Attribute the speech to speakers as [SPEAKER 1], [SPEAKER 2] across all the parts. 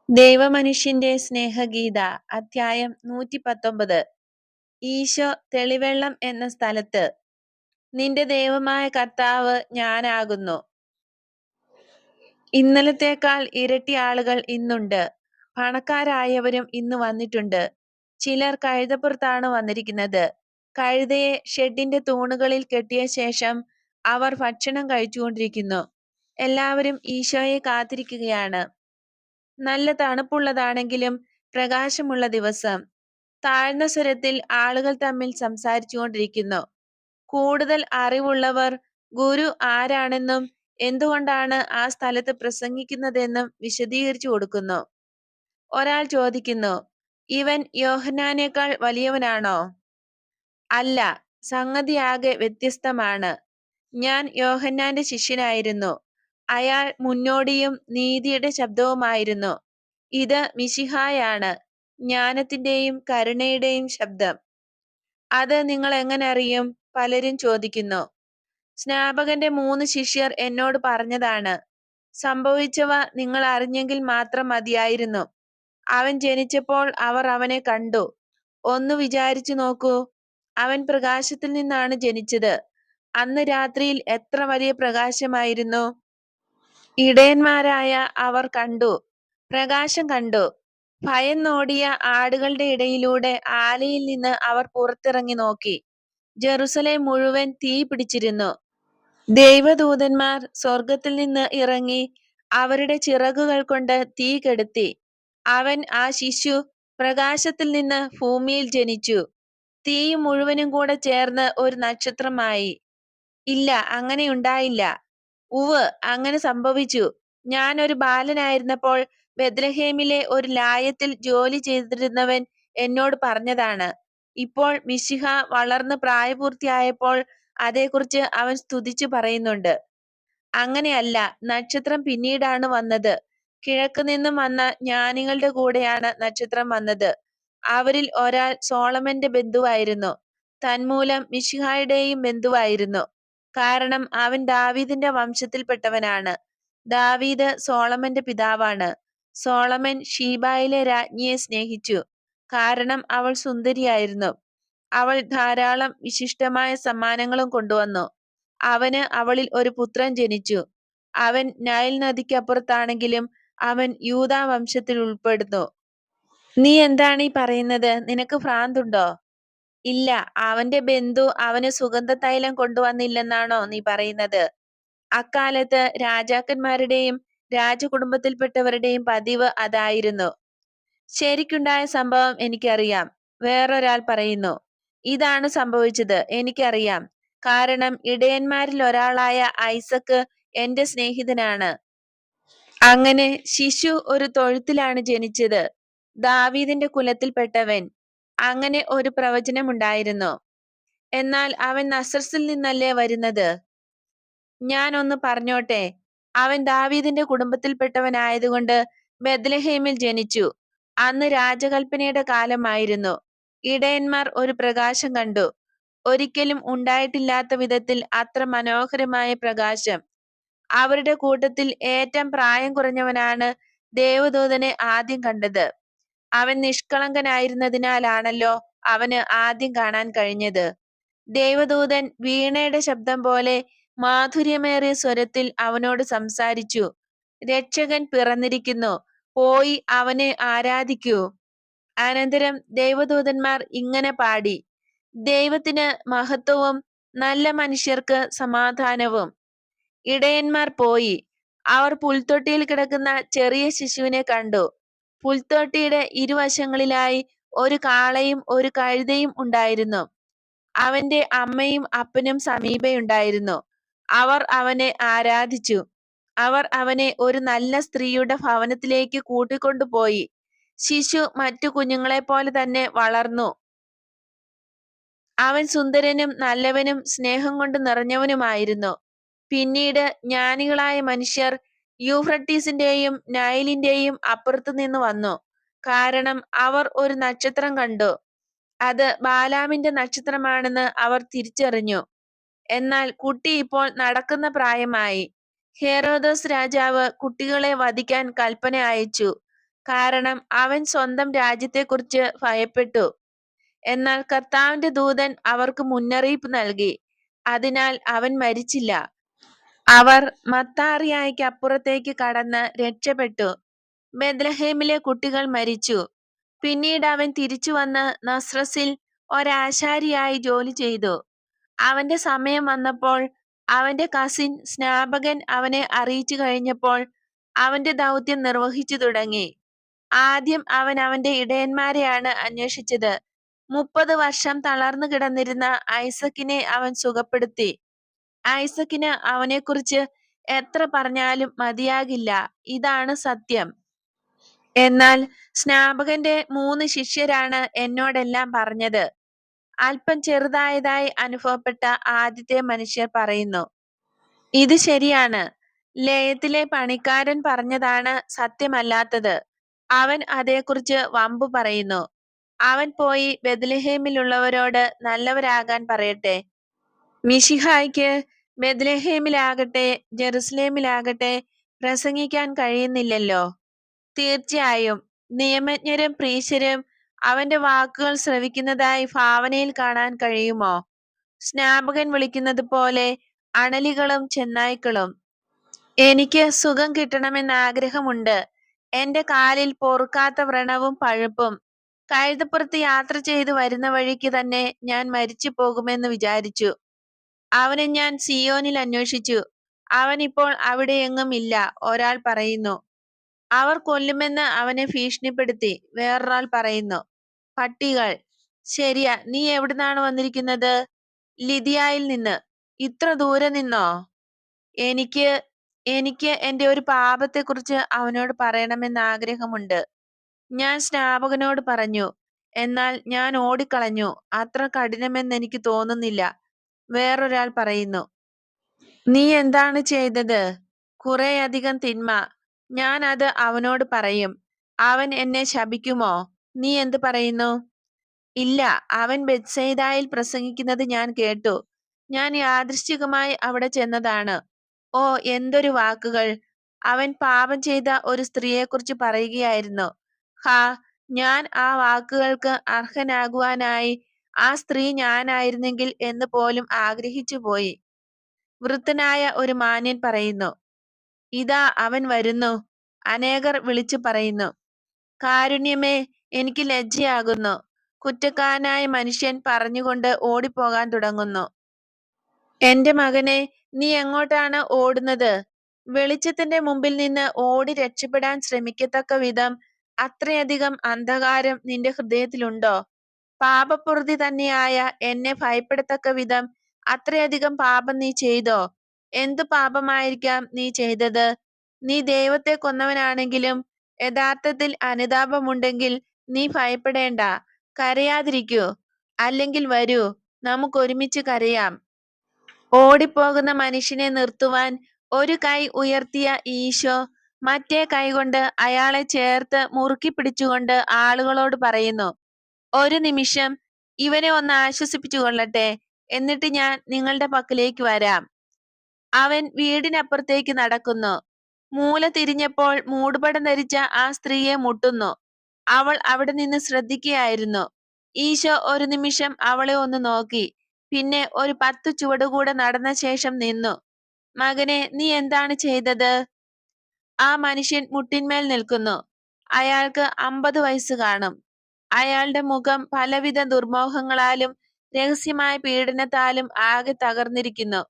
[SPEAKER 1] ദൈവമനുഷ്യന്റെ സ്നേഹഗീത അധ്യായം 119. ഈശോ തെളിവെള്ളം എന്ന സ്ഥലത്ത്. നിന്റെ ദൈവമായ കർത്താവ് ഞാനാകുന്നു. ഇന്നലത്തേക്കാൾ ഇരട്ടി ആളുകൾ ഇന്നുണ്ട്. പണക്കാരായവരും ഇന്ന് വന്നിട്ടുണ്ട്. ചിലർ കഴുതപ്പുറത്താണ് വന്നിരിക്കുന്നത്. കഴുതയെ ഷെഡിന്റെ തൂണുകളിൽ കെട്ടിയ ശേഷം അവർ ഭക്ഷണം കഴിച്ചുകൊണ്ടിരിക്കുന്നു. എല്ലാവരും ഈശോയെ കാത്തിരിക്കുകയാണ്. നല്ല തണുപ്പുള്ളതാണെങ്കിലും പ്രകാശമുള്ള ദിവസം. താഴ്ന്ന സ്വരത്തിൽ ആളുകൾ തമ്മിൽ സംസാരിച്ചുകൊണ്ടിരിക്കുന്നു. കൂടുതൽ അറിവുള്ളവർ ഗുരു ആരാണെന്നും എന്തുകൊണ്ടാണ് ആ സ്ഥലത്ത് പ്രസംഗിക്കുന്നതെന്നും വിശദീകരിച്ചു കൊടുക്കുന്നു. ഒരാൾ ചോദിക്കുന്നു, ഇവൻ യോഹന്നാനേക്കാൾ വലിയവനാണോ? അല്ല, സംഗതിയാകെ വ്യത്യസ്തമാണ്. ഞാൻ യോഹന്നാന്റെ ശിഷ്യനായിരുന്നു. അയാൾ മുന്നോടിയും നീതിയുടെ ശബ്ദവുമായിരുന്നു. ഇത് മിശിഹായാണ്, ജ്ഞാനത്തിന്റെയും കരുണയുടെയും ശബ്ദം. അത് നിങ്ങൾ എങ്ങനെ അറിയും? പലരും ചോദിക്കുന്നു. സ്നാപകന്റെ 3 ശിഷ്യർ എന്നോട് പറഞ്ഞതാണ്. സംഭവിച്ചവ നിങ്ങൾ അറിഞ്ഞെങ്കിൽ മാത്രം മതിയായിരുന്നു. അവൻ ജനിച്ചപ്പോൾ അവർ അവനെ കണ്ടു. ഒന്ന് വിചാരിച്ചു നോക്കൂ, അവൻ പ്രകാശത്തിൽ നിന്നാണ് ജനിച്ചത്. അന്ന് രാത്രിയിൽ എത്ര വലിയ പ്രകാശമായിരുന്നു! ഇടയന്മാരായ അവർ കണ്ടു, പ്രകാശം കണ്ടു. ഭയന്നോടിയ ആടുകളുടെ ഇടയിലൂടെ ആലയിൽ നിന്ന് അവർ പുറത്തിറങ്ങി നോക്കി. ജെറുസലേം മുഴുവൻ തീ പിടിച്ചിരുന്നു. ദൈവദൂതന്മാർ സ്വർഗത്തിൽ നിന്ന് ഇറങ്ങി അവരുടെ ചിറകുകൾ കൊണ്ട് തീ കെടുത്തി. അവൻ, ആ ശിശു, പ്രകാശത്തിൽ നിന്ന് ഭൂമിയിൽ ജനിച്ചു. തീ മുഴുവനും കൂടെ ചേർന്ന് ഒരു നക്ഷത്രമായി. ഇല്ല, അങ്ങനെയുണ്ടായില്ല. ഉവ്, അങ്ങനെ സംഭവിച്ചു. ഞാൻ ഒരു ബാലനായിരുന്നപ്പോൾ ബെത്ലഹേമിലെ ഒരു ലായത്തിൽ ജോലി ചെയ്തിരുന്നവൻ എന്നോട് പറഞ്ഞതാണ്. ഇപ്പോൾ മിശിഹ വളർന്ന് പ്രായപൂർത്തിയായപ്പോൾ അതേക്കുറിച്ച് അവൻ സ്തുതിച്ചു പറയുന്നുണ്ട്. അങ്ങനെയല്ല, നക്ഷത്രം പിന്നീടാണ് വന്നത്. കിഴക്ക് നിന്നും വന്ന ജ്ഞാനികളുടെ കൂടെയാണ് നക്ഷത്രം വന്നത്. അവരിൽ ഒരാൾ സോളമന്റെ ബന്ധുവായിരുന്നു. തന്മൂലം മിശിഹായുടെയും ബന്ധുവായിരുന്നു. കാരണം അവൻ ദാവീദിന്റെ വംശത്തിൽപ്പെട്ടവനാണ്. ദാവീദ് സോളമന്റെ പിതാവാണ്. സോളമൻ ഷീബായിലെ രാജ്ഞിയെ സ്നേഹിച്ചു, കാരണം അവൾ സുന്ദരിയായിരുന്നു. അവൾ ധാരാളം വിശിഷ്ടമായ സമ്മാനങ്ങളും കൊണ്ടുവന്നു. അവന് അവളിൽ ഒരു പുത്രൻ ജനിച്ചു. അവൻ നൈൽ നദിക്കപ്പുറത്താണെങ്കിലും അവൻ യൂദാ വംശത്തിൽ ഉൾപ്പെടുന്നു. നീ എന്താണ് ഈ പറയുന്നത്? നിനക്ക് ഭ്രാന്തുണ്ടോ? ഇല്ല, അവന്റെ ബന്ധു അവന് സുഗന്ധതൈലം കൊണ്ടുവന്നില്ലെന്നാണോ നീ പറയുന്നത്? അക്കാലത്ത് രാജാക്കന്മാരുടെയും രാജകുടുംബത്തിൽപ്പെട്ടവരുടെയും പതിവ് അതായിരുന്നു. ശരിക്കുണ്ടായ സംഭവം എനിക്കറിയാം. വേറൊരാൾ പറയുന്നു, ഇതാണ് സംഭവിച്ചത്, എനിക്കറിയാം. കാരണം ഇടയന്മാരിൽ ഒരാളായ ഐസക്ക് എന്റെ സ്നേഹിതനാണ്. അങ്ങനെ ശിശു ഒരു തൊഴുത്തിലാണ് ജനിച്ചത്, ദാവീദിന്റെ കുലത്തിൽപ്പെട്ടവൻ. അങ്ങനെ ഒരു പ്രവചനമുണ്ടായിരുന്നു. എന്നാൽ അവൻ നസറത്തിൽ നിന്നല്ലേ വരുന്നത്? ഞാൻ ഒന്ന് പറഞ്ഞോട്ടെ. അവൻ ദാവീദിന്റെ കുടുംബത്തിൽപ്പെട്ടവനായതുകൊണ്ട് ബെത്ലഹേമിൽ ജനിച്ചു. അന്ന് രാജകൽപ്പനയുടെ കാലമായിരുന്നു. ഇടയന്മാർ ഒരു പ്രകാശം കണ്ടു. ഒരിക്കലും ഉണ്ടായിട്ടില്ലാത്ത വിധത്തിൽ അത്ര മനോഹരമായ പ്രകാശം. അവരുടെ കൂട്ടത്തിൽ ഏറ്റവും പ്രായം കുറഞ്ഞവനാണ് ദേവദൂതനെ ആദ്യം കണ്ടത്. അവൻ നിഷ്കളങ്കനായിരുന്നതിനാലാണല്ലോ അവന് ആദ്യം കാണാൻ കഴിഞ്ഞത്. ദേവദൂതൻ വീണയുടെ ശബ്ദം പോലെ മാധുര്യമേറിയ സ്വരത്തിൽ അവനോട് സംസാരിച്ചു. രക്ഷകൻ പിറന്നിരിക്കുന്നു, പോയി അവനെ ആരാധിക്കൂ. അനന്തരം ദൈവദൂതന്മാർ ഇങ്ങനെ പാടി, ദൈവത്തിന് മഹത്വവും നല്ല മനുഷ്യർക്ക് സമാധാനവും. ഇടയന്മാർ പോയി. അവർ പുൽത്തൊട്ടിയിൽ കിടക്കുന്ന ചെറിയ ശിശുവിനെ കണ്ടു. പുൽത്തൊട്ടിയുടെ ഇരുവശങ്ങളിലായി ഒരു കാളയും ഒരു കഴുതയും ഉണ്ടായിരുന്നു. അവന്റെ അമ്മയും അപ്പനും സമീപയുണ്ടായിരുന്നു. അവർ അവനെ ആരാധിച്ചു. അവർ അവനെ ഒരു നല്ല സ്ത്രീയുടെ ഭവനത്തിലേക്ക് കൂട്ടിക്കൊണ്ടുപോയി. ശിശു മറ്റു കുഞ്ഞുങ്ങളെപ്പോലെ തന്നെ വളർന്നു. അവൻ സുന്ദരനും നല്ലവനും സ്നേഹം കൊണ്ട് നിറഞ്ഞവനുമായിരുന്നു. പിന്നീട് ജ്ഞാനികളായ മനുഷ്യർ യൂഫ്രട്ടീസിന്റെയും നൈലിന്റെയും അപ്പുറത്തു നിന്ന് വന്നു. കാരണം അവർ ഒരു നക്ഷത്രം കണ്ടു. അത് ബാലാമിന്റെ നക്ഷത്രമാണെന്ന് അവർ തിരിച്ചറിഞ്ഞു. എന്നാൽ കുട്ടി ഇപ്പോൾ നടക്കുന്ന പ്രായമായി. ഹെരോദോസ് രാജാവ് കുട്ടികളെ വധിക്കാൻ കൽപ്പന അയച്ചു. കാരണം അവൻ സ്വന്തം രാജ്യത്തെക്കുറിച്ച് ഭയപ്പെട്ടു. എന്നാൽ കർത്താവിന്റെ ദൂതൻ അവർക്ക് മുന്നറിയിപ്പ് നൽകി. അതിനാൽ അവൻ മരിച്ചില്ല. അവർ മത്താറിയായ്ക്ക് അപ്പുറത്തേക്ക് കടന്ന് രക്ഷപ്പെട്ടു. ബെത്ലഹേമിലെ കുട്ടികൾ മരിച്ചു. പിന്നീട് അവൻ തിരിച്ചു വന്ന് നസ്രസിൽ ഒരാശാരിയായി ജോലി ചെയ്തു. അവന്റെ സമയം വന്നപ്പോൾ അവന്റെ കസിൻ സ്നാപകൻ അവനെ അറിയിച്ചു കഴിഞ്ഞപ്പോൾ അവന്റെ ദൗത്യം നിർവഹിച്ചു തുടങ്ങി. ആദ്യം അവൻ അവന്റെ ഇടയന്മാരെയാണ് അന്വേഷിച്ചത്. 30 വർഷം തളർന്നു കിടന്നിരുന്ന ഐസക്കിനെ അവൻ സുഖപ്പെടുത്തി. ഐസക്കിന് അവനെക്കുറിച്ച് എത്ര പറഞ്ഞാലും മതിയാകില്ല. ഇതാണ് സത്യം. എന്നാൽ സ്നാപകന്റെ 3 ശിഷ്യരാണ് എന്നോടെല്ലാം പറഞ്ഞത്. അല്പം ചെറുതായതായി അനുഭവപ്പെട്ട ആദ്യത്തെ മനുഷ്യർ പറയുന്നു. ഇത് ശരിയാണ്. ലയത്തിലെ പണിക്കാരൻ പറഞ്ഞതാണ് സത്യമല്ലാത്തത്. അവൻ അതേക്കുറിച്ച് വമ്പു പറയുന്നു. അവൻ പോയി ബെത്ലഹേമിലുള്ളവരോട് നല്ലവരാകാൻ പറയട്ടെ. മിശിഹായ്ക്ക് ബെത്ലഹേമിലാകട്ടെ ജെറുസലേമിലാകട്ടെ പ്രസംഗിക്കാൻ കഴിയുന്നില്ലല്ലോ. തീർച്ചയായും നിയമജ്ഞരും പ്രീശരും അവന്റെ വാക്കുകൾ ശ്രവിക്കുന്നതായി ഭാവനയിൽ കാണാൻ കഴിയുമോ? സ്നാപകൻ വിളിക്കുന്നത് പോലെ അണലികളും ചെന്നായ്ക്കളും. എനിക്ക് സുഖം കിട്ടണമെന്ന് ആഗ്രഹമുണ്ട്. എന്റെ കാലിൽ പൊറുക്കാത്ത വ്രണവും പഴുപ്പും. കഴുതപ്പുറത്ത് യാത്ര ചെയ്തു വരുന്ന വഴിക്ക് തന്നെ ഞാൻ മരിച്ചു പോകുമെന്ന് വിചാരിച്ചു. അവനെ ഞാൻ സിയോനിൽ അന്വേഷിച്ചു. അവൻ ഇപ്പോൾ അവിടെയെങ്ങും ഇല്ല. ഒരാൾ പറയുന്നു. അവർ കൊല്ലുമെന്ന് അവനെ ഭീഷണിപ്പെടുത്തി. വേറൊരാൾ പറയുന്നു. പട്ടികൾ. ശരിയാ. നീ എവിടുന്നാണ് വന്നിരിക്കുന്നത്? ലിദിയായിൽ നിന്ന്. ഇത്ര ദൂരെ നിന്നോ? എനിക്ക് എനിക്ക് എന്റെ ഒരു പാപത്തെക്കുറിച്ച് അവനോട് പറയണമെന്ന് ആഗ്രഹമുണ്ട്. ഞാൻ സ്നാപകനോട് പറഞ്ഞു. എന്നാൽ ഞാൻ ഓടിക്കളഞ്ഞു. അത്ര കഠിനമെന്ന് എനിക്ക് തോന്നുന്നില്ല. വേറൊരാൾ പറയുന്നു. നീ എന്താണ് ചെയ്തത്? കുറേയധികം തിന്മ. ഞാൻ അത് അവനോട് പറയും. അവൻ എന്നെ ശപിക്കുമോ? നീ എന്ത് പറയുന്നു? ഇല്ല, അവൻ ബെത്സയിദായിൽ പ്രസംഗിക്കുന്നത് ഞാൻ കേട്ടു. ഞാൻ യാദൃശ്ചികമായി അവിടെ ചെന്നതാണ്. ഓ, എന്തൊരു വാക്കുകൾ! അവൻ പാപം ചെയ്ത ഒരു സ്ത്രീയെക്കുറിച്ച് പറയുകയായിരുന്നു. ഹാ, ഞാൻ ആ വാക്കുകൾക്ക് അർഹനാകുവാനായി ആ സ്ത്രീ ഞാനായിരുന്നെങ്കിൽ എന്ന് പോലും ആഗ്രഹിച്ചുപോയി. വൃദ്ധനായ ഒരു മാന്യൻ പറയുന്നു. ഇതാ അവൻ വരുന്നു. അനേകർ വിളിച്ചു പറയുന്നു. കാരുണ്യമേ, എനിക്ക് ലജ്ജയാകുന്നു. കുറ്റക്കാരനായ മനുഷ്യൻ പറഞ്ഞുകൊണ്ട് ഓടിപ്പോകാൻ തുടങ്ങുന്നു. എന്റെ മകനെ, നീ എങ്ങോട്ടാണ് ഓടുന്നത്? വെളിച്ചത്തിന്റെ മുമ്പിൽ നിന്ന് ഓടി രക്ഷപ്പെടാൻ ശ്രമിക്കത്തക്ക വിധം അത്രയധികം അന്ധകാരം നിന്റെ ഹൃദയത്തിലുണ്ടോ? പാപപ്രവൃത്തി തന്നെയായ എന്നെ ഭയപ്പെടത്തക്ക വിധം അത്രയധികം പാപം നീ ചെയ്തോ? എന്തു പാപമായിരിക്കാം നീ ചെയ്തത്? നീ ദൈവത്തെ കൊന്നവനാണെങ്കിലും യഥാർത്ഥത്തിൽ അനുതാപമുണ്ടെങ്കിൽ നീ ഭയപ്പെടേണ്ട. കരയാതിരിക്കൂ. അല്ലെങ്കിൽ വരൂ, നമുക്കൊരുമിച്ച് കരയാം. ഓടിപ്പോകുന്ന മനുഷ്യനെ നിർത്തുവാൻ ഒരു കൈ ഉയർത്തിയ ഈശോ മറ്റേ കൈകൊണ്ട് അയാളെ ചേർത്ത് മുറുക്കി പിടിച്ചുകൊണ്ട് ആളുകളോട് പറയുന്നു. ഒരു നിമിഷം ഇവനെ ഒന്ന് ആശ്വസിപ്പിച്ചു കൊള്ളട്ടെ. എന്നിട്ട് ഞാൻ നിങ്ങളുടെ പക്കലേക്ക് വരാം. അവൻ വീടിനപ്പുറത്തേക്ക് നടക്കുന്നു. മൂല തിരിഞ്ഞപ്പോൾ മൂടുപടം ധരിച്ച ആ സ്ത്രീയെ മുട്ടുന്നു. അവൾ അവിടെ നിന്ന് ശ്രദ്ധിക്കുകയായിരുന്നു. ഈശോ ഒരു നിമിഷം അവളെ ഒന്ന് നോക്കി. പിന്നെ ഒരു 10 ചുവടുകൂടെ നടന്ന ശേഷം നിന്നു. മകനെ, നീ എന്താണ് ചെയ്തത്? ആ മനുഷ്യൻ മുട്ടിന്മേൽ നിൽക്കുന്നു. അയാൾക്ക് 50 വയസ്സ് കാണും. അയാളുടെ മുഖം പലവിധ ദുർമോഹങ്ങളാലും രഹസ്യമായ പീഡനത്താലും ആകെ തകർന്നിരിക്കുന്നു.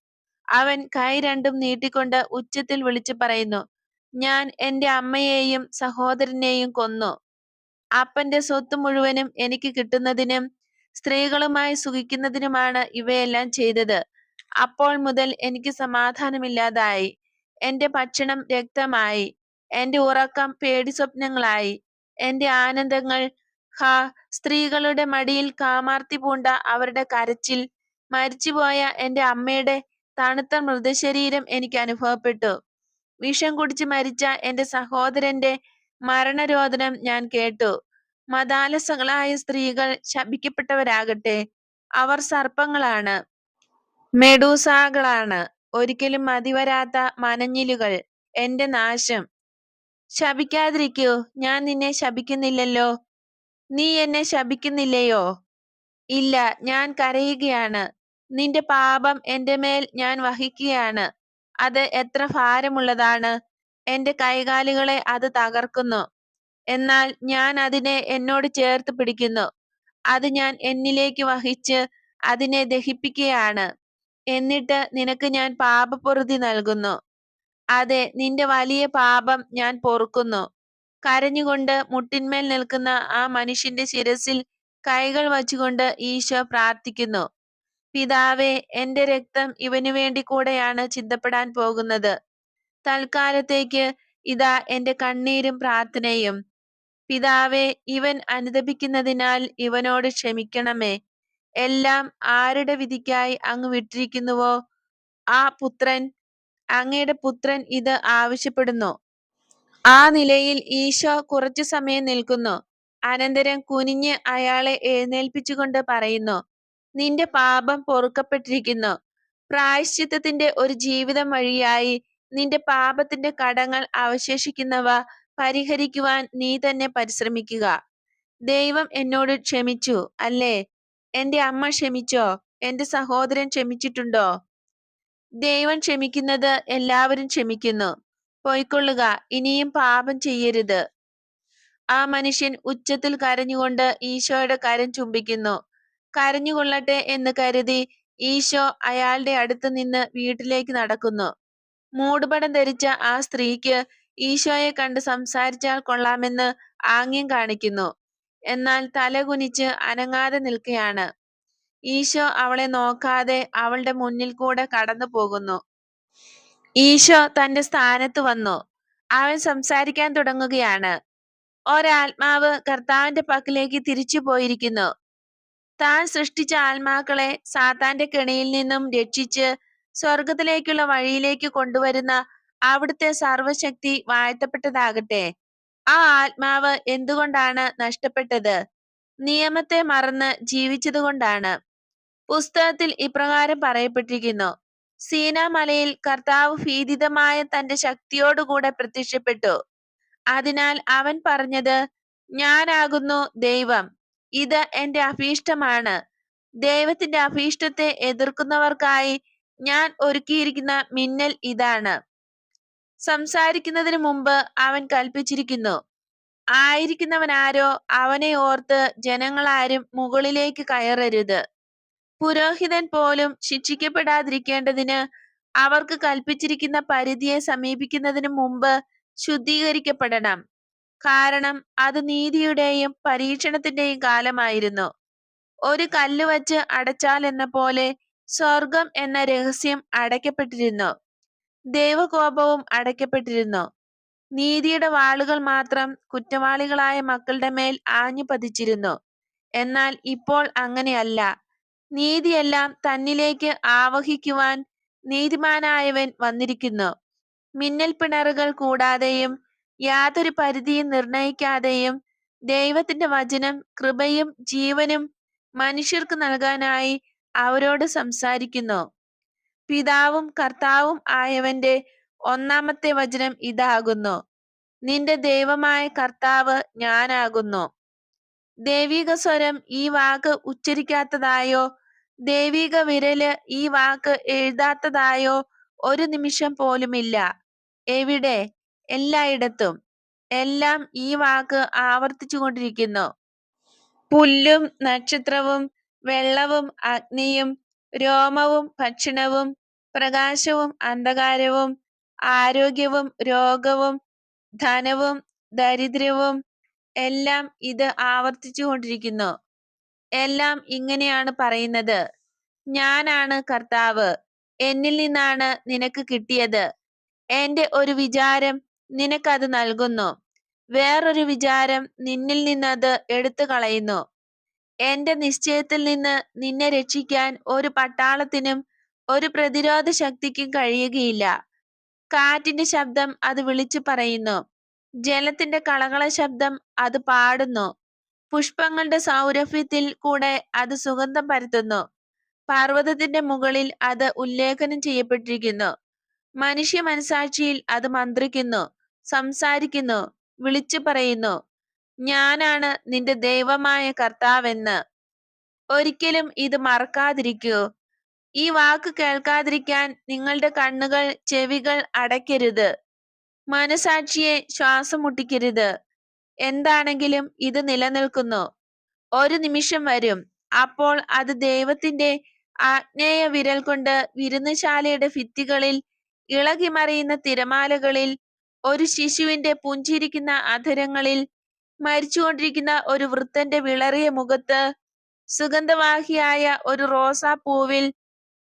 [SPEAKER 1] അവൻ കൈ രണ്ടും നീട്ടിക്കൊണ്ട് ഉച്ചത്തിൽ വിളിച്ചു പറയുന്നു. ഞാൻ എന്റെ അമ്മയെയും സഹോദരനെയും കൊന്നു. അപ്പന്റെ സ്വത്ത് മുഴുവനും എനിക്ക് കിട്ടുന്നതിനും സ്ത്രീകളുമായി സുഖിക്കുന്നതിനുമാണ് ഇവയെല്ലാം ചെയ്തത്. അപ്പോൾ മുതൽ എനിക്ക് സമാധാനമില്ലാതായി. എന്റെ ഭക്ഷണം രക്തമായി. എന്റെ ഉറക്കം പേടിസ്വപ്നങ്ങളായി. എന്റെ ആനന്ദങ്ങൾ ഹാ, സ്ത്രീകളുടെ മടിയിൽ കാമാർത്തി പൂണ്ട അവരുടെ കരച്ചിൽ. മരിച്ചുപോയ എന്റെ അമ്മയുടെ തണുത്ത മൃതശരീരം എനിക്ക് അനുഭവപ്പെട്ടു. വിഷം കുടിച്ച് മരിച്ച എന്റെ സഹോദരന്റെ മരണരോദനം ഞാൻ കേട്ടു. മതാലസകളായ സ്ത്രീകൾ ശപിക്കപ്പെട്ടവരാകട്ടെ. അവർ സർപ്പങ്ങളാണ്, മെഡൂസാകളാണ്, ഒരിക്കലും മതിവരാത്ത മനഞ്ഞിലുകൾ. എന്റെ നാശം ശപിക്കാതിരിക്കൂ, ഞാൻ നിന്നെ ശപിക്കുന്നില്ലല്ലോ. നീ എന്നെ ശപിക്കുന്നില്ലയോ? ഇല്ല, ഞാൻ കരയുകയാണ്. നിന്റെ പാപം എന്റെ മേൽ ഞാൻ വഹിക്കുകയാണ്. അത് എത്ര ഭാരമുള്ളതാണ്! എന്റെ കൈകാലുകളെ അത് തകർക്കുന്നു. എന്നാൽ ഞാൻ അതിനെ എന്നോട് ചേർത്ത് പിടിക്കുന്നു. അത് ഞാൻ എന്നിലേക്ക് വഹിച്ച് അതിനെ ദഹിപ്പിക്കുകയാണ്. എന്നിട്ട് നിനക്ക് ഞാൻ പാപപ്പൊറുതി നൽകുന്നു. അതെ, നിന്റെ വലിയ പാപം ഞാൻ പൊറുക്കുന്നു. കരഞ്ഞുകൊണ്ട് മുട്ടിന്മേൽ നിൽക്കുന്ന ആ മനുഷ്യന്റെ ശിരസിൽ കൈകൾ വച്ചുകൊണ്ട് ഈശോ പ്രാർത്ഥിക്കുന്നു. പിതാവേ, എന്റെ രക്തം ഇവനു വേണ്ടി കൂടെയാണ് ചിന്തപ്പെടാൻ പോകുന്നത്. തൽക്കാലത്തേക്ക് ഇതാ എന്റെ കണ്ണീരും പ്രാർത്ഥനയും. പിതാവേ, ഇവൻ അനുതപിക്കുന്നതിനാൽ ഇവനോട് ക്ഷമിക്കണമേ. എല്ലാം ആരുടെ വിധിക്കായി അങ്ങ് വിട്ടിരിക്കുന്നുവോ ആ പുത്രൻ, അങ്ങയുടെ പുത്രൻ ഇത് ആവശ്യപ്പെടുന്നു. ആ നിലയിൽ ഈശോ കുറച്ചു സമയം നിൽക്കുന്നു. അനന്തരം കുനിഞ്ഞ് അയാളെ എഴുന്നേൽപ്പിച്ചുകൊണ്ട് പറയുന്നു, നിന്റെ പാപം പൊറുക്കപ്പെട്ടിരിക്കുന്നു. പ്രായശ്ചിത്തത്തിന്റെ ഒരു ജീവിതം വഴിയായി നിന്റെ പാപത്തിന്റെ കടങ്ങൾ അവശേഷിക്കുന്നവ പരിഹരിക്കുവാൻ നീ തന്നെ പരിശ്രമിക്കുക. ദൈവം എന്നോട് ക്ഷമിച്ചു അല്ലേ? എന്റെ അമ്മ ക്ഷമിച്ചോ? എന്റെ സഹോദരൻ ക്ഷമിച്ചിട്ടുണ്ടോ? ദൈവം ക്ഷമിക്കുന്നത് എല്ലാവരും ക്ഷമിക്കുന്നു. പൊയ്ക്കൊള്ളുക, ഇനിയും പാപം ചെയ്യരുത്. ആ മനുഷ്യൻ ഉച്ചത്തിൽ കരഞ്ഞുകൊണ്ട് ഈശോയുടെ കരം ചുംബിക്കുന്നു. കരഞ്ഞുകൊള്ളട്ടെ എന്ന് കരുതി ഈശോ അയാളുടെ അടുത്ത് നിന്ന് വീട്ടിലേക്ക് നടക്കുന്നു. മൂടുപടം ധരിച്ച ആ സ്ത്രീക്ക് ഈശോയെ കണ്ട് സംസാരിച്ചാൽ കൊള്ളാമെന്ന് ആംഗ്യം കാണിക്കുന്നു. എന്നാൽ തലകുനിച്ച് അനങ്ങാതെ നിൽക്കുകയാണ്. ഈശോ അവളെ നോക്കാതെ അവളുടെ മുന്നിൽ കൂടെ കടന്നു പോകുന്നു. ഈശോ തന്റെ സ്ഥാനത്ത് വന്നു. അവൻ സംസാരിക്കാൻ തുടങ്ങുകയാണ്. ഒരാത്മാവ് കർത്താവിന്റെ പക്കലേക്ക് തിരിച്ചു പോയിരിക്കുന്നു. താൻ സൃഷ്ടിച്ച ആത്മാക്കളെ സാത്താന്റെ കെണിയിൽ നിന്നും രക്ഷിച്ച് സ്വർഗത്തിലേക്കുള്ള വഴിയിലേക്ക് കൊണ്ടുവരുന്ന അവിടുത്തെ സർവശക്തി വാഴ്ത്തപ്പെട്ടതാകട്ടെ. ആ ആത്മാവ് എന്തുകൊണ്ടാണ് നഷ്ടപ്പെട്ടത്? നിയമത്തെ മറന്ന് ജീവിച്ചതുകൊണ്ടാണ്. പുസ്തകത്തിൽ ഇപ്രകാരം പറയപ്പെട്ടിരിക്കുന്നു, സീനാ മലയിൽ കർത്താവ് ഭീതിതമായ തന്റെ ശക്തിയോടുകൂടെ പ്രത്യക്ഷപ്പെട്ടു. അതിനാൽ അവൻ പറഞ്ഞത്, ഞാനാകുന്നു ദൈവം, ഇത് എന്റെ അഭീഷ്ടമാണ്. ദൈവത്തിന്റെ അഭീഷ്ടത്തെ എതിർക്കുന്നവർക്കായി ഞാൻ ഒരുക്കിയിരിക്കുന്ന മിന്നൽ ഇതാണ്. സംസാരിക്കുന്നതിന് മുമ്പ് അവൻ കൽപ്പിച്ചിരിക്കുന്നു, ആയിരിക്കുന്നവനാരോ അവനെ ഓർത്ത് ജനങ്ങളാരും മുകളിലേക്ക് കയറരുത്. പുരോഹിതൻ പോലും ശിക്ഷിക്കപ്പെടാതിരിക്കേണ്ടതിന് അവർക്ക് കൽപ്പിച്ചിരിക്കുന്ന പരിധിയെ സമീപിക്കുന്നതിന് മുമ്പ് ശുദ്ധീകരിക്കപ്പെടണം. കാരണം അത് നീതിയുടെയും പരീക്ഷണത്തിന്റെയും കാലമായിരുന്നു. ഒരു കല്ല് വച്ച് അടച്ചാൽ എന്ന പോലെ സ്വർഗം എന്ന രഹസ്യം അടയ്ക്കപ്പെട്ടിരുന്നു. ദൈവകോപവും അടയ്ക്കപ്പെട്ടിരുന്നു. നീതിയുടെ വാളുകൾ മാത്രം കുറ്റവാളികളായ മക്കളുടെ മേൽ ആഞ്ഞു പതിച്ചിരുന്നു. എന്നാൽ ഇപ്പോൾ അങ്ങനെയല്ല. നീതിയെല്ലാം തന്നിലേക്ക് ആവഹിക്കുവാൻ നീതിമാനായവൻ വന്നിരിക്കുന്നു. മിന്നൽ പിണറുകൾ കൂടാതെയും യാതൊരു പരിധിയും നിർണയിക്കാതെയും ദൈവത്തിന്റെ വചനം കൃപയും ജീവനും മനുഷ്യർക്ക് നൽകാനായി അവരോട് സംസാരിക്കുന്നു. പിതാവും കർത്താവും ആയവന്റെ ഒന്നാമത്തെ വചനം ഇതാകുന്നു, നിന്റെ ദൈവമായ കർത്താവ് ഞാനാകുന്നു. ദൈവിക സ്വരം ഈ വാക്ക് ഉച്ചരിക്കാത്തതായോ ദൈവിക വിരല് ഈ വാക്ക് എഴുതാത്തതായോ ഒരു നിമിഷം പോലുമില്ല. എവിടെ? എല്ലായിടത്തും. എല്ലാം ഈ വാക്ക് ആവർത്തിച്ചു കൊണ്ടിരിക്കുന്നു. പുല്ലും നക്ഷത്രവും വെള്ളവും അഗ്നിയും രോമവും ഭക്ഷണവും പ്രകാശവും അന്ധകാരവും ആരോഗ്യവും രോഗവും ധനവും ദരിദ്രവും എല്ലാം ഇത് ആവർത്തിച്ചു കൊണ്ടിരിക്കുന്നു. എല്ലാം ഇങ്ങനെയാണ് പറയുന്നത്, ഞാനാണ് കർത്താവ്, എന്നിൽ നിന്നാണ് നിനക്ക് കിട്ടിയത്. എന്റെ ഒരു വിചാരം നിനക്കത് നൽകുന്നു, വേറൊരു വിചാരം നിന്നിൽ നിന്നത് എടുത്തു കളയുന്നു. എന്റെ നിശ്ചയത്തിൽ നിന്ന് നിന്നെ രക്ഷിക്കാൻ ഒരു പട്ടാളത്തിനും ഒരു പ്രതിരോധ ശക്തിക്കും കഴിയുകയില്ല. കാറ്റിന്റെ ശബ്ദം അത് വിളിച്ചു പറയുന്നു, ജലത്തിന്റെ കളകള ശബ്ദം അത് പാടുന്നു, പുഷ്പങ്ങളുടെ സൗരഭ്യത്തിൽ കൂടെ അത് സുഗന്ധം പരത്തുന്നു, പർവ്വതത്തിന്റെ മുകളിൽ അത് ഉല്ലേഖനം ചെയ്യപ്പെട്ടിരിക്കുന്നു, മനുഷ്യ മനസാക്ഷിയിൽ അത് മന്ത്രിക്കുന്നു, സംസാരിക്കുന്നു, വിളിച്ചു പറയുന്നു, ഞാനാണ് നിന്റെ ദൈവമായ കർത്താവെന്ന്. ഒരിക്കലും ഇത് മറക്കാതിരിക്കൂ. ഈ വാക്ക് കേൾക്കാതിരിക്കാൻ നിങ്ങളുടെ കണ്ണുകൾ, ചെവികൾ അടയ്ക്കരുത്. മനസാക്ഷിയെ ശ്വാസം മുട്ടിക്കരുത്. എന്താണെങ്കിലും ഇത് നിലനിൽക്കുന്നു. ഒരു നിമിഷം വരും, അപ്പോൾ അത് ദൈവത്തിന്റെ ആജ്ഞേയ വിരൽ കൊണ്ട് വിരുന്നുശാലയുടെ ഭിത്തികളിൽ, ഇളകിമറിയുന്ന തിരമാലകളിൽ, ഒരു ശിശുവിന്റെ പുഞ്ചിരിക്കുന്ന അധരങ്ങളിൽ, മരിച്ചുകൊണ്ടിരിക്കുന്ന ഒരു വൃദ്ധന്റെ വിളറിയ മുഖത്ത്, സുഗന്ധവാഹിയായ ഒരു റോസാപ്പൂവിൽ,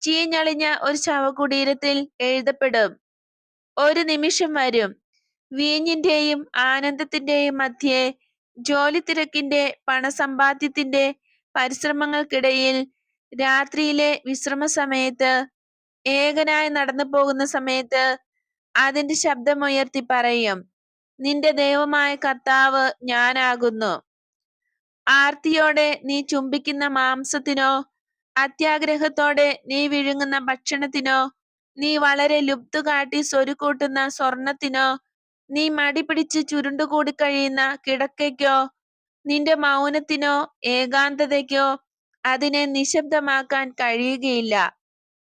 [SPEAKER 1] ചീഞ്ഞളിഞ്ഞ ഒരു ശവകുടീരത്തിൽ എഴുതപ്പെടും. ഒരു നിമിഷം വരും, വീഞ്ഞിന്റെയും ആനന്ദത്തിന്റെയും മധ്യേ, ജോലിത്തിരക്കിന്റെ, പണസമ്പാദ്യത്തിന്റെ പരിശ്രമങ്ങൾക്കിടയിൽ, രാത്രിയിലെ വിശ്രമ സമയത്ത്, ഏകനായി നടന്നു പോകുന്ന സമയത്ത്, അതിന്റെ ശബ്ദമുയർത്തി പറയും, നിന്റെ ദൈവമായ കർത്താവ് ഞാനാകുന്നു. ആർത്തിയോടെ നീ ചുംബിക്കുന്ന മാംസത്തിനോ, അത്യാഗ്രഹത്തോടെ നീ വിഴുങ്ങുന്ന ഭക്ഷണത്തിനോ, നീ വളരെ ലുബ്ധുകാട്ടി സ്വരുക്കൂട്ടുന്ന സ്വർണത്തിനോ, നീ മടി പിടിച്ച് ചുരുണ്ടുകൂടി കഴിയുന്ന കിടക്കയ്ക്കോ, നിന്റെ മൗനത്തിനോ ഏകാന്തതയ്ക്കോ അതിനെ നിശബ്ദമാക്കാൻ കഴിയുകയില്ല.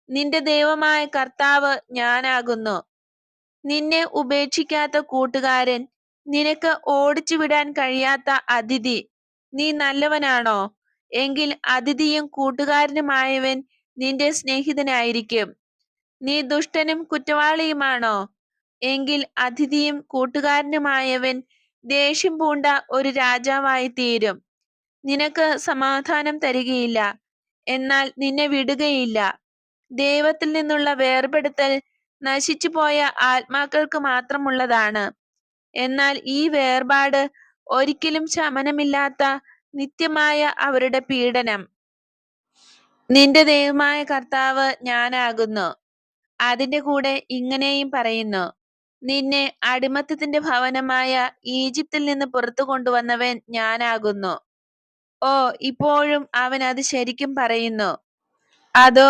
[SPEAKER 1] നിന്റെ ദൈവമായ കർത്താവ് ഞാനാകുന്നു. നിന്നെ ഉപേക്ഷിക്കാത്ത കൂട്ടുകാരൻ, നിനക്ക് ഓടിച്ചുവിടാൻ കഴിയാത്ത അതിഥി. നീ നല്ലവനാണോ? എങ്കിൽ അതിഥിയും കൂട്ടുകാരനുമായവൻ നിന്റെ സ്നേഹിതനായിരിക്കും. നീ ദുഷ്ടനും കുറ്റവാളിയുമാണോ? എങ്കിൽ അതിഥിയും കൂട്ടുകാരനുമായവൻ ദേഷ്യം പൂണ്ട ഒരു രാജാവായി തീരും. നിനക്ക് സമാധാനം തരികയില്ല, എന്നാൽ നിന്നെ വിടുകയില്ല. ദൈവത്തിൽ നിന്നുള്ള വേർപെടുത്തൽ നശിച്ചുപോയ ആത്മാക്കൾക്ക് മാത്രമുള്ളതാണ്. എന്നാൽ ഈ വേർപാട് ഒരിക്കലും ശമനമില്ലാത്ത നിത്യമായ അവരുടെ പീഡനം. നിന്റെ ദൈവമായ കർത്താവ് ഞാനാകുന്നു. അതിന്റെ കൂടെ ഇങ്ങനെയും പറയുന്നു, നിന്നെ അടിമത്തത്തിന്റെ ഭവനമായ ഈജിപ്തിൽ നിന്ന് പുറത്തു കൊണ്ടുവന്നവൻ ഞാനാകുന്നു. ഓ, ഇപ്പോഴും അവൻ അത് ശരിക്കും പറയുന്നു. അതോ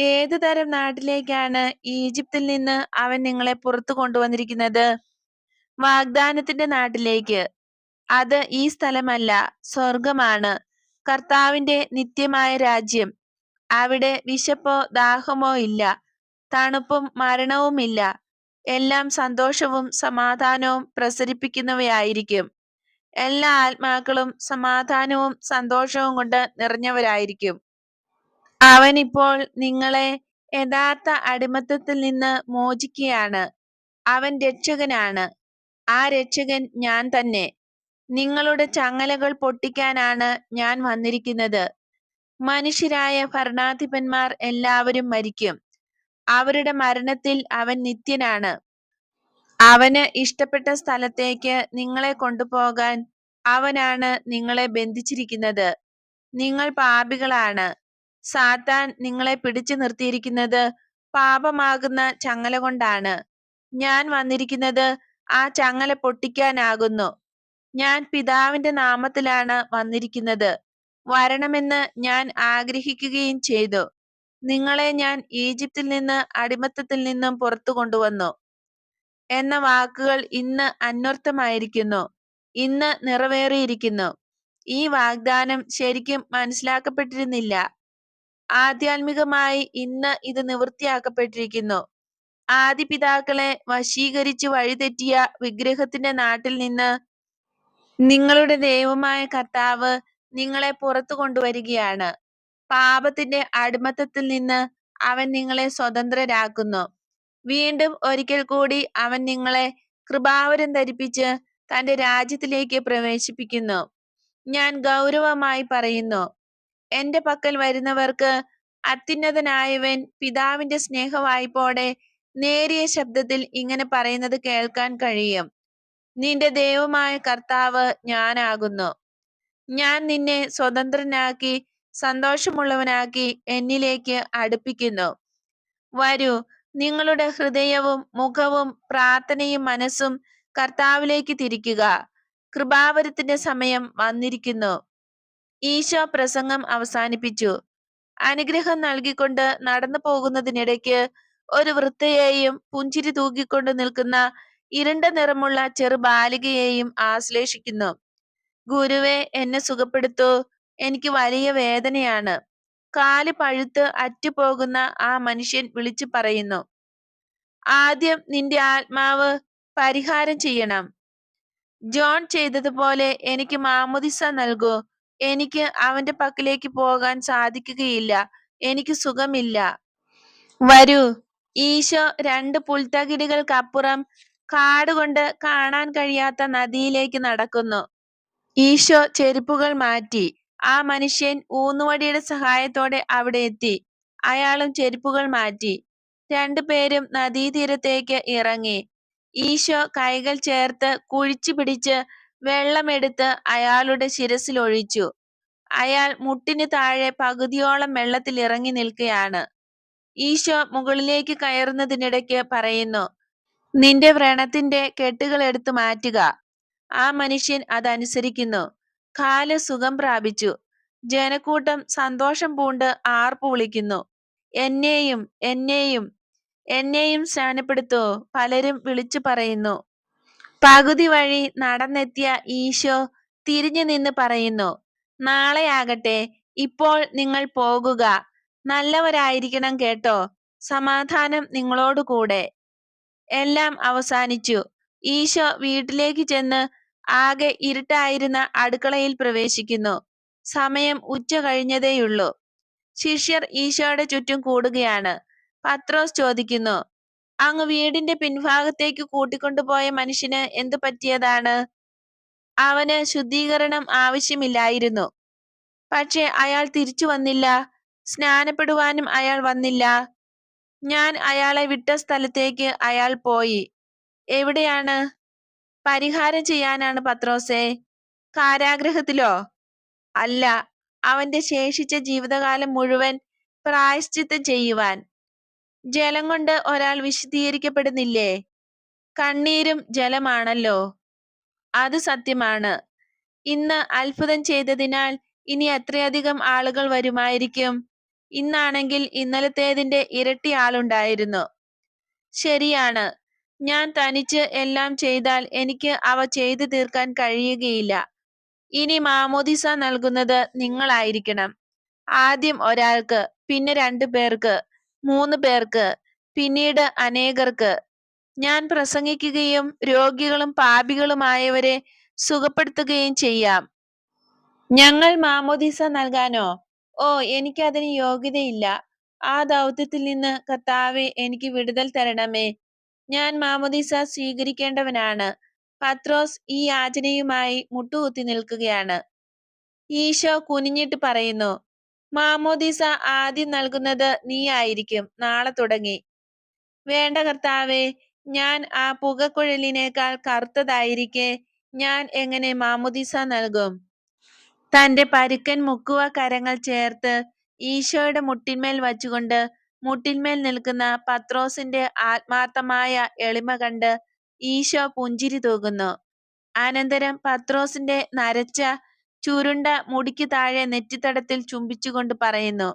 [SPEAKER 1] ഏതു തരം നാട്ടിലേക്കാണ് ഈജിപ്തിൽ നിന്ന് അവൻ നിങ്ങളെ പുറത്തു കൊണ്ടുവന്നിരിക്കുന്നത്? വാഗ്ദാനത്തിന്റെ നാട്ടിലേക്ക്. അത് ഈ സ്ഥലമല്ല, സ്വർഗമാണ്, കർത്താവിന്റെ നിത്യമായ രാജ്യം. അവിടെ വിശപ്പോ ദാഹമോ ഇല്ല, തണുപ്പും മരണവുമില്ല. എല്ലാം സന്തോഷവും സമാധാനവും പ്രസരിപ്പിക്കുന്നവയായിരിക്കും. എല്ലാ ആത്മാക്കളും സമാധാനവും സന്തോഷവും കൊണ്ട് നിറഞ്ഞവരായിരിക്കും. അവൻ ഇപ്പോൾ നിങ്ങളെ യഥാർത്ഥ അടിമത്തത്തിൽ നിന്ന് മോചിക്കുകയാണ്. അവൻ രക്ഷകനാണ്. ആ രക്ഷകൻ ഞാൻ തന്നെ. നിങ്ങളുടെ ചങ്ങലകൾ പൊട്ടിക്കാനാണ് ഞാൻ വന്നിരിക്കുന്നത്. മനുഷ്യരായ ഭരണാധിപന്മാർ എല്ലാവരും മരിക്കും. അവരുടെ മരണത്തിൽ അവൻ നിത്യനാണ്. അവന് ഇഷ്ടപ്പെട്ട സ്ഥലത്തേക്ക് നിങ്ങളെ കൊണ്ടുപോകാൻ അവനാണ് നിങ്ങളെ ബന്ധിച്ചിരിക്കുന്നത്. നിങ്ങൾ പാപികളാണ്. സാത്താൻ നിങ്ങളെ പിടിച്ചു നിർത്തിയിരിക്കുന്നത് പാപമാകുന്ന ചങ്ങല കൊണ്ടാണ്. ഞാൻ വന്നിരിക്കുന്നത് ആ ചങ്ങല പൊട്ടിക്കാനാകുന്നു. ഞാൻ പിതാവിന്റെ നാമത്തിലാണ് വന്നിരിക്കുന്നത്. വരണമെന്ന് ഞാൻ ആഗ്രഹിക്കുകയും ചെയ്തു. നിങ്ങളെ ഞാൻ ഈജിപ്തിൽ നിന്ന്, അടിമത്തത്തിൽ നിന്നും പുറത്തു കൊണ്ടുവന്നു എന്ന വാക്കുകൾ ഇന്ന് അന്വർത്ഥമായിരിക്കുന്നു, ഇന്ന് നിറവേറിയിരിക്കുന്നു. ഈ വാഗ്ദാനം ശരിക്കും മനസ്സിലാക്കപ്പെട്ടിരുന്നില്ല. ആധ്യാത്മികമായി ഇന്ന് ഇത് നിവൃത്തിയാക്കപ്പെട്ടിരിക്കുന്നു. ആദിപിതാക്കളെ വശീകരിച്ച് വഴിതെറ്റിയ വിഗ്രഹത്തിന്റെ നാട്ടിൽ നിന്ന് നിങ്ങളുടെ ദൈവമായ കർത്താവ് നിങ്ങളെ പുറത്തു കൊണ്ടുവരികയാണ്. പാപത്തിന്റെ അടിമത്തത്തിൽ നിന്ന് അവൻ നിങ്ങളെ സ്വതന്ത്രരാക്കുന്നു. വീണ്ടും ഒരിക്കൽ കൂടി അവൻ നിങ്ങളെ കൃപാവരം ധരിപ്പിച്ച് തന്റെ രാജ്യത്തിലേക്ക് പ്രവേശിപ്പിക്കുന്നു. ഞാൻ ഗൗരവമായി പറയുന്നു, എന്റെ പക്കൽ വരുന്നവർക്ക് അത്യുന്നതനായവൻ പിതാവിന്റെ സ്നേഹവായ്പോടെ നേരിയ ശബ്ദത്തിൽ ഇങ്ങനെ പറയുന്നത് കേൾക്കാൻ കഴിയും, നിന്റെ ദൈവമായ കർത്താവ് ഞാനാകുന്നു. ഞാൻ നിന്നെ സ്വതന്ത്രനാക്കി സന്തോഷമുള്ളവനാക്കി എന്നിലേക്ക് അടുപ്പിക്കുന്നു. വരൂ, നിങ്ങളുടെ ഹൃദയവും മുഖവും പ്രാർത്ഥനയും മനസ്സും കർത്താവിലേക്ക് തിരിക്കുക. കൃപാവരത്തിന്റെ സമയം വന്നിരിക്കുന്നു. ഈശോ പ്രസംഗം അവസാനിപ്പിച്ചു. അനുഗ്രഹം നൽകിക്കൊണ്ട് നടന്നു പോകുന്നതിനിടയ്ക്ക് ഒരു വൃദ്ധയെയും പുഞ്ചിരി തൂക്കിക്കൊണ്ട് നിൽക്കുന്ന ഇരുണ്ട നിറമുള്ള ചെറു ബാലികയെയും ആശ്ലേഷിക്കുന്നു. ഗുരുവേ, എന്നെ സുഖപ്പെടുത്തൂ, എനിക്ക് വലിയ വേദനയാണ്. കാല് പഴുത്ത് അറ്റുപോകുന്ന ആ മനുഷ്യൻ വിളിച്ചു പറയുന്നു. ആദ്യം നിന്റെ ആത്മാവ് പരിഹാരം ചെയ്യണം. ജോൺ ചെയ്തതുപോലെ എനിക്ക് മാമോദിസ നൽകൂ. എനിക്ക് അവന്റെ പക്കലേക്ക് പോകാൻ സാധിക്കുകയില്ല. എനിക്ക് സുഖമില്ല. വരൂ. ഈശോ 2 പുൽത്തകിടികൾക്കപ്പുറം കാടുകൊണ്ട് കാണാൻ കഴിയാത്ത നദിയിലേക്ക് നടക്കുന്നു. ഈശോ ചെരുപ്പുകൾ മാറ്റി. ആ മനുഷ്യൻ ഊന്നുവടിയുടെ സഹായത്തോടെ അവിടെ എത്തി. അയാളും ചെരുപ്പുകൾ മാറ്റി. 2 പേരും നദീതീരത്തേക്ക് ഇറങ്ങി. ഈശോ കൈകൾ ചേർത്ത് കുഴിച്ചു പിടിച്ച് വെള്ളമെടുത്ത് അയാളുടെ ശിരസിലൊഴിച്ചു. അയാൾ മുട്ടിന് താഴെ പകുതിയോളം വെള്ളത്തിൽ ഇറങ്ങി നിൽക്കുകയാണ്. ഈശോ മുകളിലേക്ക് കയറുന്നതിനിടയ്ക്ക് പറയുന്നു, നിന്റെ വ്രണത്തിന്റെ കെട്ടുകൾ എടുത്തു മാറ്റുക. ആ മനുഷ്യൻ അതനുസരിക്കുന്നു. കാല് സുഖം പ്രാപിച്ചു. ജനക്കൂട്ടം സന്തോഷം പൂണ്ട് ആർപ്പു വിളിക്കുന്നു. എന്നെയും എന്നെയും എന്നെയും സ്നാനപ്പെടുത്തൂ, പലരും വിളിച്ചു പറയുന്നു. പകുതി വഴി നടന്നെത്തിയ ഈശോ തിരിഞ്ഞു നിന്ന് പറയുന്നു, നാളെയാകട്ടെ, ഇപ്പോൾ നിങ്ങൾ പോകുക. നല്ലവരായിരിക്കണം കേട്ടോ. സമാധാനം നിങ്ങളോടു കൂടെ. എല്ലാം അവസാനിച്ചു. ഈശോ വീട്ടിലേക്ക് ചെന്ന് ആകെ ഇരുട്ടായിരുന്ന അടുക്കളയിൽ പ്രവേശിക്കുന്നു. സമയം ഉച്ച കഴിഞ്ഞതേയുള്ളൂ. ശിഷ്യർ ഈശോയുടെ ചുറ്റും കൂടുകയാണ്. പത്രോസ് ചോദിക്കുന്നു, അങ്ങ് വീടിന്റെ പിൻഭാഗത്തേക്ക് കൂട്ടിക്കൊണ്ടുപോയ മനുഷ്യന് എന്തു പറ്റിയതാണ്? അവന് ശുദ്ധീകരണം ആവശ്യമില്ലായിരുന്നു. പക്ഷെ അയാൾ തിരിച്ചു വന്നില്ല. സ്നാനപ്പെടുവാനും അയാൾ വന്നില്ല. ഞാൻ അയാളെ വിട്ട സ്ഥലത്തേക്ക് അയാൾ പോയി. എവിടെയാണ്? പരിഹാരം ചെയ്യാനാണ് പത്രോസേ. കാരാഗ്രഹത്തിലോ? അല്ല, അവന്റെ ശേഷിച്ച ജീവിതകാലം മുഴുവൻ പ്രായശ്ചിത്തം ചെയ്യുവാൻ. ജലം കൊണ്ട് ഒരാൾ വിശുദ്ധീകരിക്കപ്പെടുന്നില്ലേ? കണ്ണീരും ജലമാണല്ലോ. അത് സത്യമാണ്. ഇന്ന് അത്ഭുതം ചെയ്തതിനാൽ ഇനി എത്രയധികം ആളുകൾ വരുമായിരിക്കും. ഇന്നാണെങ്കിൽ ഇന്നലത്തേതിന്റെ ഇരട്ടി ആളുണ്ടായിരുന്നു. ശരിയാണ്. ഞാൻ തനിച്ച് എല്ലാം ചെയ്താൽ എനിക്ക് അവ ചെയ്തു തീർക്കാൻ കഴിയുകയില്ല. ഇനി മാമോദിസ നൽകുന്നത് നിങ്ങളായിരിക്കണം. ആദ്യം ഒരാൾക്ക്, പിന്നെ 2 പേർക്ക്, 3 പേർക്ക്, പിന്നീട് അനേകർക്ക്. ഞാൻ പ്രസംഗിക്കുകയും രോഗികളും പാപികളുമായവരെ സുഖപ്പെടുത്തുകയും ചെയ്യാം. ഞങ്ങൾ മാമോദിസ നൽകാനോ? ഓ, എനിക്കതിന് യോഗ്യതയില്ല. ആ ദൗത്യത്തിൽ നിന്ന് കർത്താവേ, എനിക്ക് വിടുതൽ തരണമേ. ഞാൻ മാമോദിസ സ്വീകരിക്കേണ്ടവനാണ്. പത്രോസ് ഈ യാചനയുമായി മുട്ടുകുത്തി നിൽക്കുകയാണ്. ഈശോ കുനിഞ്ഞിട്ട് പറയുന്നു, മാമോദിസ ആദ്യം നൽകുന്നത് നീ ആയിരിക്കും നാളെ തുടങ്ങി. വേണ്ട കർത്താവേ, ഞാൻ ആ പുകക്കുഴലിനേക്കാൾ കറുത്തതായിരിക്കെ ഞാൻ എങ്ങനെ മാമോദിസ നൽകും? തന്റെ പരുക്കൻ മുക്കുവ കരങ്ങൾ ചേർത്ത് ഈശോയുടെ മുട്ടിന്മേൽ വച്ചുകൊണ്ട് മുട്ടിന്മേൽ നിൽക്കുന്ന പത്രോസിന്റെ ആത്മാർത്ഥമായ എളിമ കണ്ട് ഈശോ പുഞ്ചിരി തൂകുന്നു. അനന്തരം പത്രോസിന്റെ നരച്ച ചുരുണ്ട മുടിക്ക് താഴെ നെറ്റിത്തടത്തിൽ ചുംബിച്ചുകൊണ്ട് പറയുന്നു,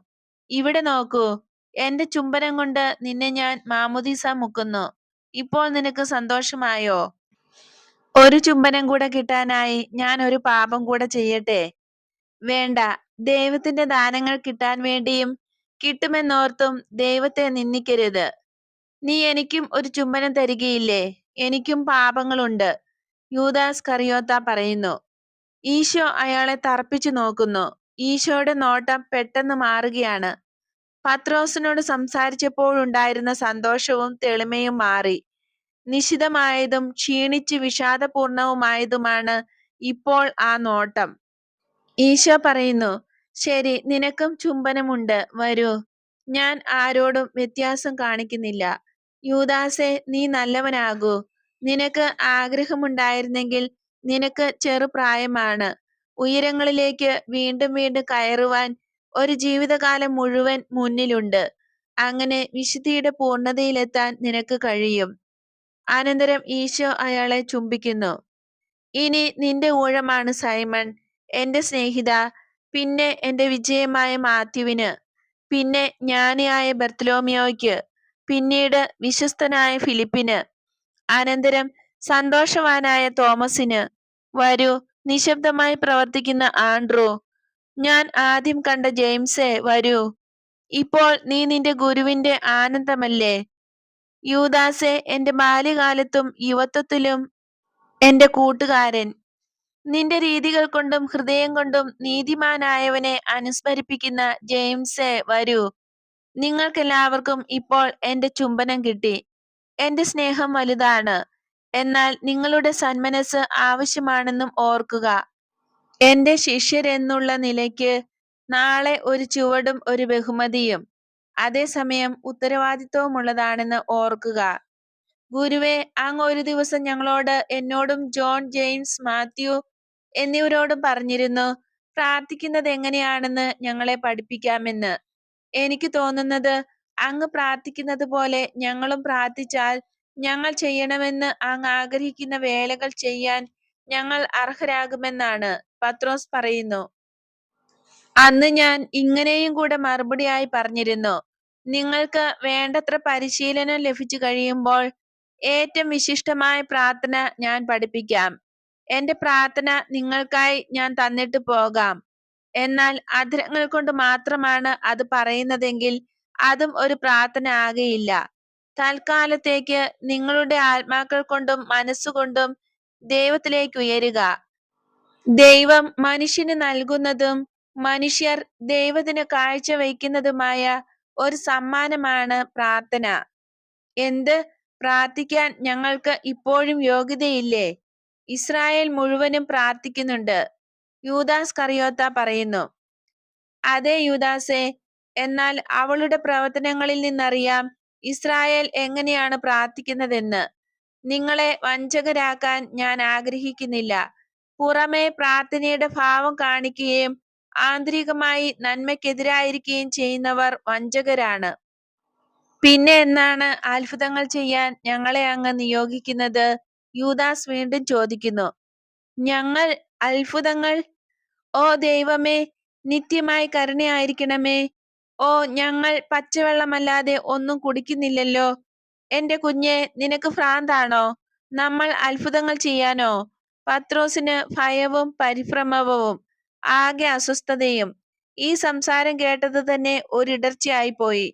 [SPEAKER 1] ഇവിടെ നോക്കൂ, എന്റെ ചുംബനം കൊണ്ട് നിന്നെ ഞാൻ മാമോദിസ മുക്കുന്നു. ഇപ്പോൾ നിനക്ക് സന്തോഷമായോ? ഒരു ചുംബനം കൂടെ കിട്ടാനായി ഞാൻ ഒരു പാപം കൂടെ ചെയ്യട്ടെ? വേണ്ട. ദൈവത്തിന്റെ ദാനങ്ങൾ കിട്ടാൻ വേണ്ടിയും കിട്ടുമെന്നോർത്തും ദൈവത്തെ നിന്ദിക്കരുത്. നീ എനിക്കും ഒരു ചുംബനം തരികയില്ലേ? എനിക്കും പാപങ്ങളുണ്ട്. യൂദാസ് കറിയോത്ത പറയുന്നു. ഈശോ അയാളെ തറപ്പിച്ചു നോക്കുന്നു. ഈശോയുടെ നോട്ടം പെട്ടെന്ന് മാറുകയാണ്. പത്രോസിനോട് സംസാരിച്ചപ്പോഴുണ്ടായിരുന്ന സന്തോഷവും തെളിമയും മാറി. നിശിതമായതും ക്ഷീണിച്ച് വിഷാദപൂർണവുമായതുമാണ് ഇപ്പോൾ ആ നോട്ടം. ഈശോ പറയുന്നു, ശരി, നിനക്കും ചുംബനമുണ്ട്, വരൂ. ഞാൻ ആരോടും വ്യത്യാസം കാണിക്കുന്നില്ല. യൂദാസേ, നീ നല്ലവനാകൂ. നിനക്ക് ആഗ്രഹമുണ്ടായിരുന്നെങ്കിൽ, നിനക്ക് ചെറുപ്രായമാണ്. ഉയരങ്ങളിലേക്ക് വീണ്ടും വീണ്ടും കയറുവാൻ ഒരു ജീവിതകാലം മുഴുവൻ മുന്നിലുണ്ട്. അങ്ങനെ വിശുദ്ധിയുടെ പൂർണ്ണതയിലെത്താൻ നിനക്ക് കഴിയും. അനന്തരം ഈശോ അയാളെ ചുംബിക്കുന്നു. ഇനി നിന്റെ ഊഴമാണ് സൈമൺ, എന്റെ സ്നേഹിത. പിന്നെ എന്റെ വിജയമായ മാത്യുവിന്, പിന്നെ ജ്ഞാനിയായ ബർത്തലോമിയോയ്ക്ക്, പിന്നീട് വിശ്വസ്തനായ ഫിലിപ്പിന്, അനന്തരം സന്തോഷവാനായ തോമസിന്, വരൂ. നിശബ്ദമായി പ്രവർത്തിക്കുന്ന ആൻഡ്രൂ, ഞാൻ ആദ്യം കണ്ട ജെയിംസേ, വരൂ. ഇപ്പോൾ നീ നിന്റെ ഗുരുവിന്റെ ആനന്ദമല്ലേ? യൂദാസേ, എന്റെ ബാല്യകാലത്തും യുവത്വത്തിലും എന്റെ കൂട്ടുകാരൻ. നിന്റെ രീതികൾ കൊണ്ടും ഹൃദയം കൊണ്ടും നീതിമാനായവനെ അനുസ്മരിപ്പിക്കുന്ന ജെയിംസേ, വരൂ. നിങ്ങൾക്കെല്ലാവർക്കും ഇപ്പോൾ എന്റെ ചുംബനം കിട്ടി. എന്റെ സ്നേഹം വലുതാണ്, എന്നാൽ നിങ്ങളുടെ സന്മനസ് ആവശ്യമാണെന്നും ഓർക്കുക. എന്റെ ശിഷ്യരെന്നുള്ള നിലയ്ക്ക് നാളെ ഒരു ചുവടും ഒരു ബഹുമതിയും അതേസമയം ഉത്തരവാദിത്വമുള്ളതാണെന്ന് ഓർക്കുക. ഗുരുവേ, അങ്ങ് ഒരു ദിവസം ഞങ്ങളോട്, എന്നോടും ജോൺ, ജെയിംസ്, മാത്യു എന്നിവരോടും പറഞ്ഞിരുന്നു, പ്രാർത്ഥിക്കുന്നത് എങ്ങനെയാണെന്ന് ഞങ്ങളെ പഠിപ്പിക്കാമെന്ന്. എനിക്ക് തോന്നുന്നത് അങ്ങ് പ്രാർത്ഥിക്കുന്നത് പോലെ ഞങ്ങളും പ്രാർത്ഥിച്ചാൽ ഞങ്ങൾ ചെയ്യണമെന്ന് അങ്ങ് ആഗ്രഹിക്കുന്ന വേലകൾ ചെയ്യാൻ ഞങ്ങൾ അർഹരാകുമെന്നാണ്. പത്രോസ് പറയുന്നു. അന്ന് ഞാൻ ഇങ്ങനെയും കൂടെ മറുപടിയായി പറഞ്ഞിരുന്നു, നിങ്ങൾക്ക് വേണ്ടത്ര പരിശീലനം ലഭിച്ചു കഴിയുമ്പോൾ ഏറ്റവും വിശിഷ്ടമായ പ്രാർത്ഥന ഞാൻ പഠിപ്പിക്കാം. എന്റെ പ്രാർത്ഥന നിങ്ങൾക്കായി ഞാൻ തന്നിട്ട് പോകാം. എന്നാൽ അധരങ്ങൾ കൊണ്ട് മാത്രമാണ് അത് പറയുന്നതെങ്കിൽ അതും ഒരു പ്രാർത്ഥന ആകയില്ല. തൽക്കാലത്തേക്ക് നിങ്ങളുടെ ആത്മാക്കൾ കൊണ്ടും മനസ്സുകൊണ്ടും ദൈവത്തിലേക്ക് ഉയരുക. ദൈവം മനുഷ്യന് നൽകുന്നതും മനുഷ്യർ ദൈവത്തിന് കാഴ്ചവെക്കുന്നതുമായ ഒരു സമ്മാനമാണ് പ്രാർത്ഥന. എന്ത്? പ്രാർത്ഥിക്കാൻ ഞങ്ങൾക്ക് ഇപ്പോഴും യോഗ്യതയില്ലേ? ഇസ്രായേൽ മുഴുവനും പ്രാർത്ഥിക്കുന്നുണ്ട്. യൂദാസ് കറിയോത്ത പറയുന്നു. അതെ യൂദാസേ, എന്നാൽ അവളുടെ പ്രവർത്തനങ്ങളിൽ നിന്നറിയാം ഇസ്രായേൽ എങ്ങനെയാണ് പ്രാർത്ഥിക്കുന്നതെന്ന്. നിങ്ങളെ വഞ്ചകരാക്കാൻ ഞാൻ ആഗ്രഹിക്കുന്നില്ല. പുറമേ പ്രാർത്ഥനയുടെ ഭാവം കാണിക്കുകയും ആന്തരികമായി നന്മയ്ക്കെതിരായിരിക്കുകയും ചെയ്യുന്നവർ വഞ്ചകരാണ്. പിന്നെ എന്നാണ് അത്ഭുതങ്ങൾ ചെയ്യാൻ ഞങ്ങളെ അങ്ങ് നിയോഗിക്കുന്നത്? യൂദാസ് വീണ്ടും ചോദിക്കുന്നു. ഞങ്ങൾ അത്ഭുതങ്ങൾ? ഓ ദൈവമേ, നിത്യമായി കരുണയായിരിക്കണമേ. ഓ, ഞങ്ങൾ പച്ചവെള്ളമല്ലാതെ ഒന്നും കുടിക്കുന്നില്ലല്ലോ. എന്റെ കുഞ്ഞെ, നിനക്ക് ഭ്രാന്താണോ? നമ്മൾ അത്ഭുതങ്ങൾ ചെയ്യാനോ? പത്രോസിന് ഭയവും പരിഭ്രമവും ആകെ അസ്വസ്ഥതയും. ഈ സംസാരം കേട്ടത് തന്നെ ഒരിടർച്ചയായി പോയി.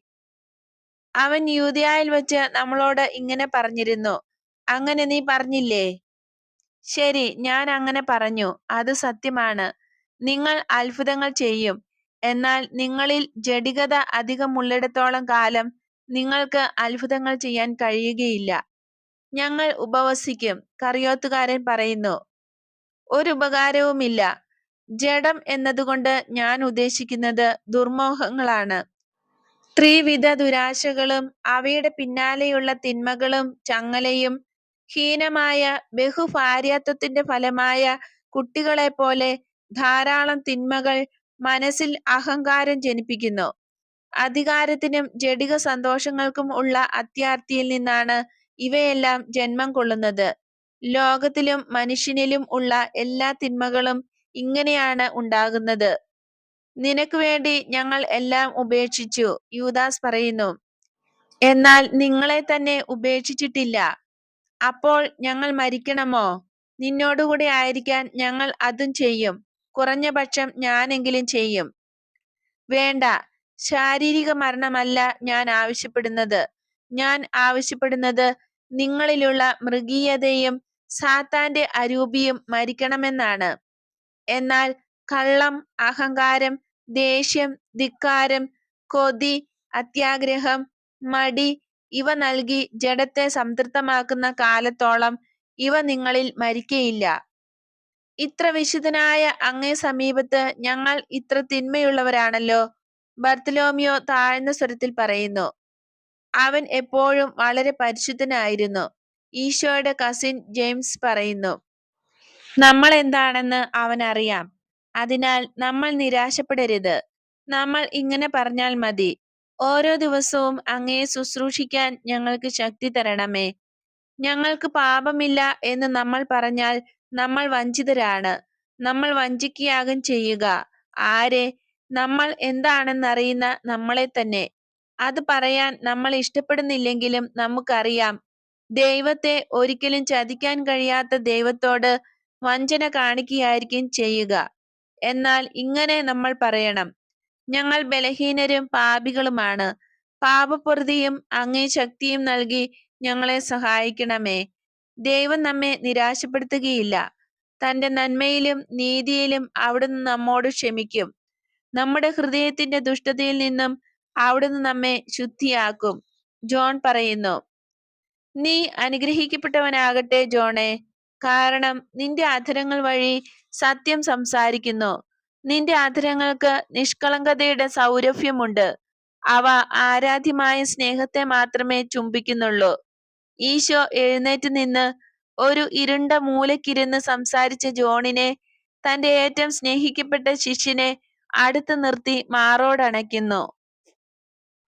[SPEAKER 1] അവൻ യൂദയായിൽ വെച്ച് നമ്മളോട് ഇങ്ങനെ പറഞ്ഞിരുന്നു. അങ്ങനെ നീ പറഞ്ഞില്ലേ? ശരി, ഞാൻ അങ്ങനെ പറഞ്ഞു. അത് സത്യമാണ്. നിങ്ങൾ അത്ഭുതങ്ങൾ ചെയ്യും. എന്നാൽ നിങ്ങളിൽ ജഡികത അധികമുള്ളിടത്തോളം കാലം നിങ്ങൾക്ക് അത്ഭുതങ്ങൾ ചെയ്യാൻ കഴിയുകയില്ല. ഞങ്ങൾ ഉപവസിക്കും, കറിയോത്തുകാരൻ പറയുന്നു. ഒരു ഉപകാരവുമില്ല. ജഡം എന്നതുകൊണ്ട് ഞാൻ ഉദ്ദേശിക്കുന്നത് ദുർമോഹങ്ങളാണ്. ത്രിവിധ ദുരാശകളും അവയുടെ പിന്നാലെയുള്ള തിന്മകളും ചങ്ങലയും ഹീനമായ ബഹുഭാര്യാത്വത്തിന്റെ ഫലമായ കുട്ടികളെപ്പോലെ ധാരാളം തിന്മകൾ മനസ്സിൽ അഹങ്കാരം ജനിപ്പിക്കുന്നു. അധികാരത്തിനും ജഡിക സന്തോഷങ്ങൾക്കും ഉള്ള അത്യാർത്തിയിൽ നിന്നാണ് ഇവയെല്ലാം ജന്മം കൊള്ളുന്നത്. ലോകത്തിലും മനുഷ്യനിലും ഉള്ള എല്ലാ തിന്മകളും ഇങ്ങനെയാണ് ഉണ്ടാകുന്നത്. നിനക്ക് വേണ്ടി ഞങ്ങൾ എല്ലാം ഉപേക്ഷിച്ചു, യൂദാസ് പറയുന്നു. എന്നാൽ നിങ്ങളെ തന്നെ ഉപേക്ഷിച്ചിട്ടില്ല. അപ്പോൾ ഞങ്ങൾ മരിക്കണമോ? നിന്നോടുകൂടി ആയിരിക്കാൻ ഞങ്ങൾ അതും ചെയ്യും. കുറഞ്ഞപക്ഷം ഞാനെങ്കിലും ചെയ്യും. വേണ്ട, ശാരീരിക മരണമല്ല ഞാൻ ആവശ്യപ്പെടുന്നത്. ഞാൻ ആവശ്യപ്പെടുന്നത് നിങ്ങളിലുള്ള മൃഗീയതയും സാത്താന്റെ അരൂപിയും മരിക്കണമെന്നാണ്. എന്നാൽ കള്ളം, അഹങ്കാരം, ദേഷ്യം, ധിക്കാരം, കൊതി, അത്യാഗ്രഹം, മടി ഇവ നൽകി ജഡത്തെ സംതൃപ്തമാക്കുന്ന കാലത്തോളം ഇവ നിങ്ങളിൽ മരിക്കയില്ല. ഇത്ര വിശുദ്ധനായ അങ്ങേ സമീപത്ത് ഞങ്ങൾ ഇത്ര തിന്മയുള്ളവരാണല്ലോ. ബർത്തലോമിയോ താഴ്ന്ന സ്വരത്തിൽ പറയുന്നു. അവൻ എപ്പോഴും വളരെ പരിശുദ്ധനായിരുന്നു. ഈശോയുടെ കസിൻ ജെയിംസ് പറയുന്നു. നമ്മൾ എന്താണെന്ന് അവനറിയാം. അതിനാൽ നമ്മൾ നിരാശപ്പെടരുത്. നമ്മൾ ഇങ്ങനെ പറഞ്ഞാൽ മതി. ഓരോ ദിവസവും അങ്ങയെ ശുശ്രൂഷിക്കാൻ ഞങ്ങൾക്ക് ശക്തി തരണമേ. ഞങ്ങൾക്ക് പാപമില്ല എന്ന് നമ്മൾ പറഞ്ഞാൽ നമ്മൾ വഞ്ചിതരാണ്. നമ്മൾ വഞ്ചിക്കുകയാകും ചെയ്യുക. ആരെ? നമ്മൾ എന്താണെന്നറിയുന്ന നമ്മളെ തന്നെ. അത് പറയാൻ നമ്മൾ ഇഷ്ടപ്പെടുന്നില്ലെങ്കിലും നമുക്കറിയാം ദൈവത്തെ ഒരിക്കലും ചതിക്കാൻ കഴിയാത്ത ദൈവത്തോട് വഞ്ചന കാണിക്കുകയായിരിക്കും ചെയ്യുക. എന്നാൽ ഇങ്ങനെ നമ്മൾ പറയണം: ഞങ്ങൾ ബലഹീനരും പാപികളുമാണ്. പാപപ്രതിയും അങ്ങേ ശക്തിയും നൽകി ഞങ്ങളെ സഹായിക്കണമേ. ദൈവം നമ്മെ നിരാശപ്പെടുത്തുകയില്ല. തന്റെ നന്മയിലും നീതിയിലും അവിടുന്ന് നമ്മോട് ക്ഷമിക്കും. നമ്മുടെ ഹൃദയത്തിന്റെ ദുഷ്ടതയിൽ നിന്നും അവിടുന്ന് നമ്മെ ശുദ്ധിയാക്കും. ജോൺ പറയുന്നു: നീ അനുഗ്രഹിക്കപ്പെട്ടവനാകട്ടെ ജോണേ, കാരണം നിന്റെ അധരങ്ങൾ വഴി സത്യം സംസാരിക്കുന്നു. നിന്റെ അധരങ്ങൾക്ക് നിഷ്കളങ്കതയുടെ സൗരഭ്യമുണ്ട്. അവ ആരാധ്യമായ സ്നേഹത്തെ മാത്രമേ ചുംബിക്കുന്നുള്ളൂ. ഈശോ എഴുന്നേറ്റ് നിന്ന് ഒരു ഇരുണ്ട മൂലക്കിരുന്ന് സംസാരിച്ച ജോണിനെ തന്റെ ഏറ്റവും സ്നേഹിക്കപ്പെട്ട ശിഷ്യനെ അടുത്ത് നിർത്തി മാറോടണയ്ക്കുന്നു.